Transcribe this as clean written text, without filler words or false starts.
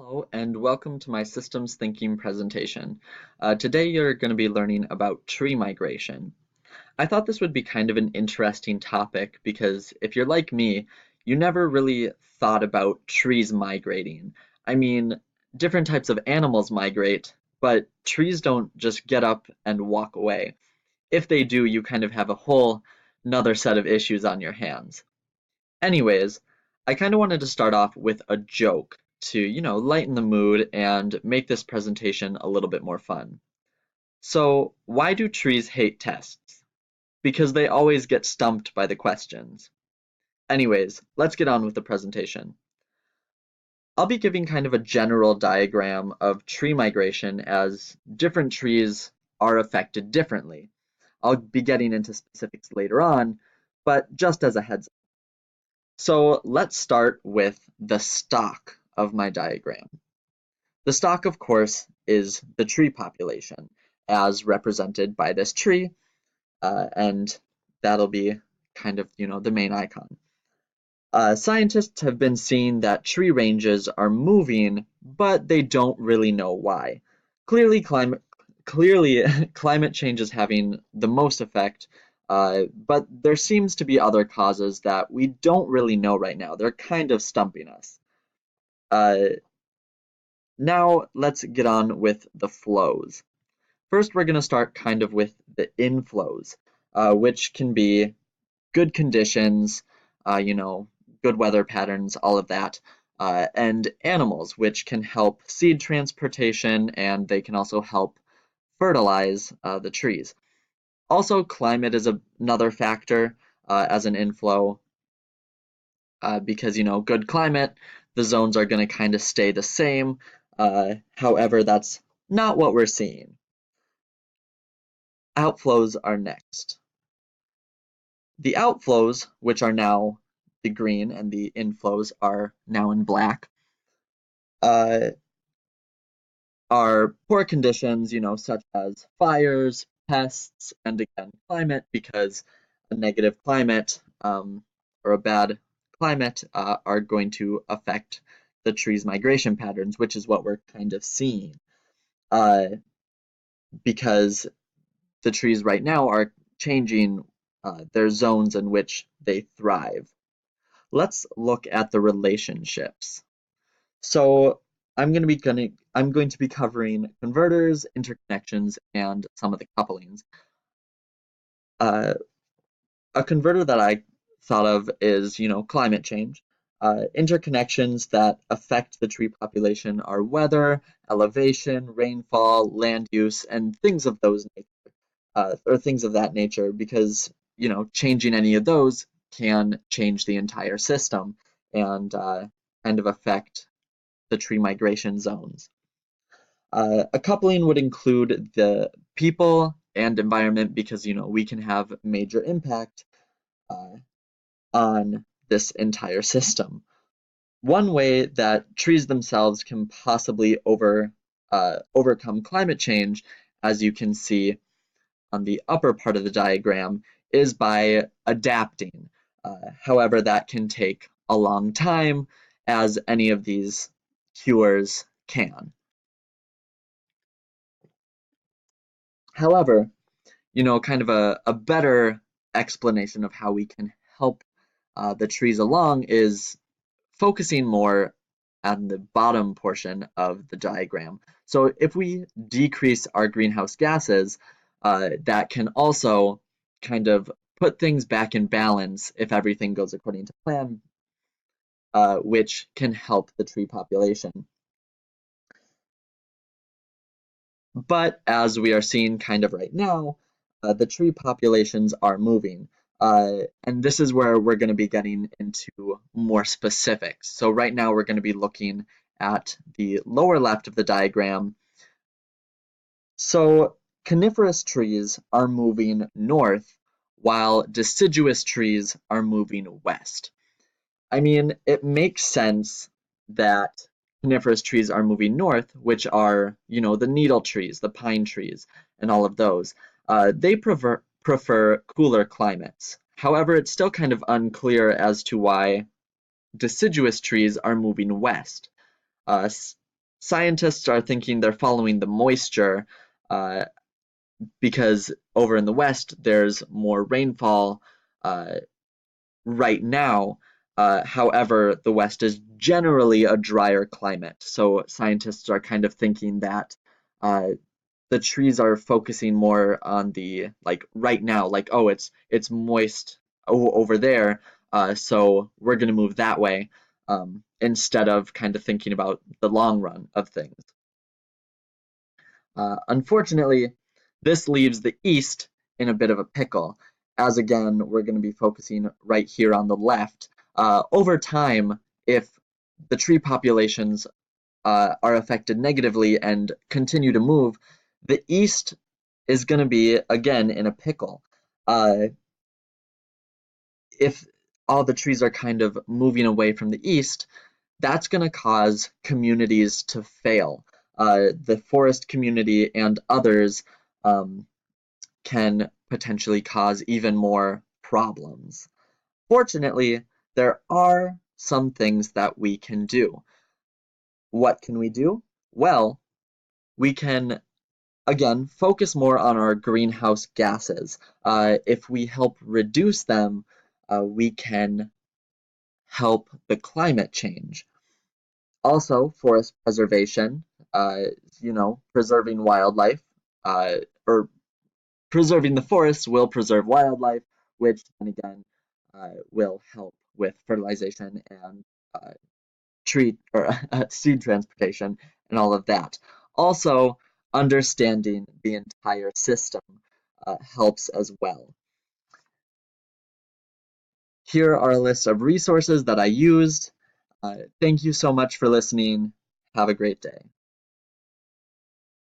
Hello, and welcome to my systems thinking presentation. Today you're going to be learning about tree migration. I thought this would be kind of an interesting topic because if you're like me, you never really thought about trees migrating. I mean, different types of animals migrate, but trees don't just get up and walk away. If they do, you kind of have a whole another set of issues on your hands. Anyways, I kind of wanted to start off with a joke to, lighten the mood and make this presentation a little bit more fun. So, why do trees hate tests? Because they always get stumped by the questions. Anyways, let's get on with the presentation. I'll be giving kind of a general diagram of tree migration as different trees are affected differently. I'll be getting into specifics later on, but just as a heads. So let's start with the stock of my diagram. The stock, of course, is the tree population, as represented by this tree, and that'll be kind of, the main icon. Scientists have been seeing that tree ranges are moving, but they don't really know why. Clearly, climate change is having the most effect, but there seems to be other causes that we don't really know right now. They're kind of stumping us. Uh, Now let's get on with the flows. First, we're going to start kind of with the inflows, which can be good conditions, you know, good weather patterns, all of that, and animals, which can help seed transportation and they can also help fertilize the trees. Also, climate is another factor as an inflow because, good climate, the zones are going to kind of stay the same. However, that's not what we're seeing. Outflows are next. The outflows, which are now the green, and the inflows are now in black, uh, are poor conditions, such as fires, pests, and again, climate, because a negative climate or a bad climate are going to affect the trees' migration patterns, which is what we're kind of seeing. Because the trees right now are changing their zones in which they thrive. Let's look at the relationships. So I'm going to be covering converters, interconnections, and some of the couplings. Uh, a converter that I thought of is, climate change. Interconnections that affect the tree population are weather, elevation, rainfall, land use, and things of those or things of that nature, because changing any of those can change the entire system and kind of affect the tree migration zones. A coupling would include the people and environment because we can have major impact uh, on this entire system. One way that trees themselves can possibly overcome climate change, as you can see on the upper part of the diagram, is by adapting. However, that can take a long time, as any of these cures can. However, kind of a better explanation of how we can help the trees along is focusing more on the bottom portion of the diagram. So if we decrease our greenhouse gases, that can also kind of put things back in balance if everything goes according to plan, which can help the tree population. But as we are seeing kind of right now, the tree populations are moving. And this is where we're going to be getting into more specifics. So right now we're going to be looking at the lower left of the diagram. So coniferous trees are moving north while deciduous trees are moving west. I mean, it makes sense that coniferous trees are moving north, which are, the needle trees, the pine trees, and all of those. They prefer cooler climates. However, it's still kind of unclear as to why deciduous trees are moving west. scientists are thinking they're following the moisture uh, because over in the west there's more rainfall uh, right now. However, the west is generally a drier climate, so scientists are kind of thinking that uh, the trees are focusing more on the like right now, like oh it's moist over there, so we're gonna move that way, instead of kind of thinking about the long run of things. Unfortunately, this leaves the East in a bit of a pickle, as again, we're going to be focusing right here on the left. Over time, if the tree populations are affected negatively and continue to move, the East is going to be, again, in a pickle. Uh, if all the trees are kind of moving away from the East, that's going to cause communities to fail. The forest community and others um, can potentially cause even more problems. Fortunately, there are some things that we can do. What can we do? Well, we can again focus more on our greenhouse gases. If we help reduce them, we can help the climate change. Also, forest preservation, uh, preserving wildlife, or preserving the forests will preserve wildlife, which then again will help with fertilization and uh, tree or seed transportation and all of that. Also, understanding the entire system helps as well. Here are a list of resources that I used. Thank you so much for listening. Have a great day.